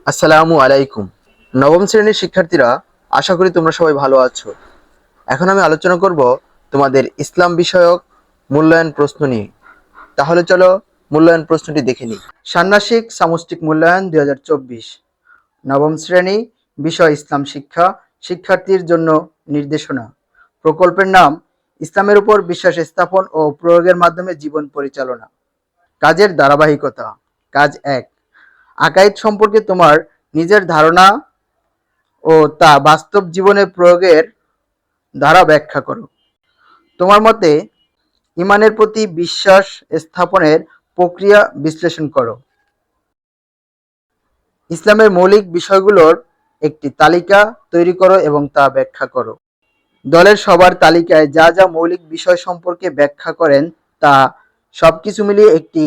আসসালামু আলাইকুম। নবম শ্রেণীর শিক্ষার্থীরা, আশা করি তোমরা সবাই ভালো আছো। এখন আমি আলোচনা করব তোমাদের ইসলাম বিষয়ক মূল্যায়ন প্রশ্ন নিয়ে। তাহলে চলো মূল্যায়ন প্রশ্নটি দেখে নিই। ষান্মাসিক সামষ্টিক মূল্যায়ন 2024, নবম শ্রেণী, বিষয় ইসলাম শিক্ষা, শিক্ষার্থীর জন্য নির্দেশনা। প্রকল্পের নাম ইসলামের উপর বিশ্বাস স্থাপন ও প্রয়োগের মাধ্যমে জীবন পরিচালনা। কাজের ধারাবাহিকতা। কাজ 1, আকাইদ সম্পর্কে তোমার নিজের ধারণা ও তা বাস্তব জীবনে প্রয়োগের ধারা ব্যাখ্যা করো। তোমার মতে ঈমানের প্রতি বিশ্বাস স্থাপনের প্রক্রিয়া বিশ্লেষণ করো। ইসলামের মৌলিক বিষয়গুলোর একটি তালিকা তৈরি করো এবং তা ব্যাখ্যা করো। দলের সবার তালিকায় যা যা মৌলিক বিষয় সম্পর্কে ব্যাখ্যা করেন তা সবকিছু মিলিয়ে একটি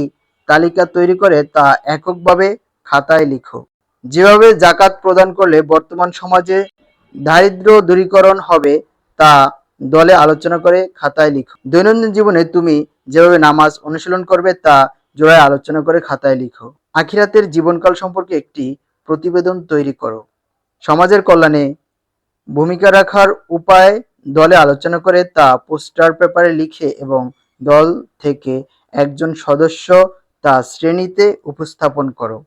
তালিকা তৈরি করে তা এককভাবে খাতায় লিখো। যেভাবে জাকাত প্রদান করলে বর্তমান সমাজে দারিদ্র্য দূরীকরণ হবে তা দলে আলোচনা করে খাতায় লিখো। দৈনন্দিন জীবনে তুমি যেভাবে নামাজ অনুশীলন করবে তা জোড়ায় আলোচনা করে খাতায় লিখো। আখিরাতের জীবনকাল সম্পর্কে একটি প্রতিবেদন তৈরি করো। সমাজের কল্যাণে ভূমিকা রাখার উপায় দলে আলোচনা করে তা পোস্টার পেপারে লিখে এবং দল থেকে একজন সদস্য তা শ্রেণীতে উপস্থাপন করো।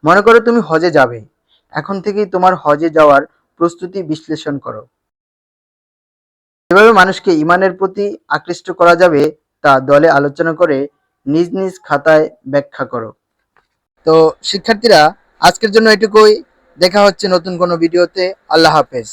মনে করো তুমি হজে যাবে। এখন থেকেই তোমার হজে যাওয়ার প্রস্তুতি বিশ্লেষণ করো। কিভাবে মানুষকে ঈমানের প্রতি আকৃষ্ট করা যাবে তা দলে আলোচনা করে নিজ নিজ খাতায় ব্যাখ্যা করো। তো শিক্ষার্থীরা, আজকের জন্য এটুকুই। দেখা হচ্ছে নতুন কোনো ভিডিওতে। আল্লাহ হাফেজ।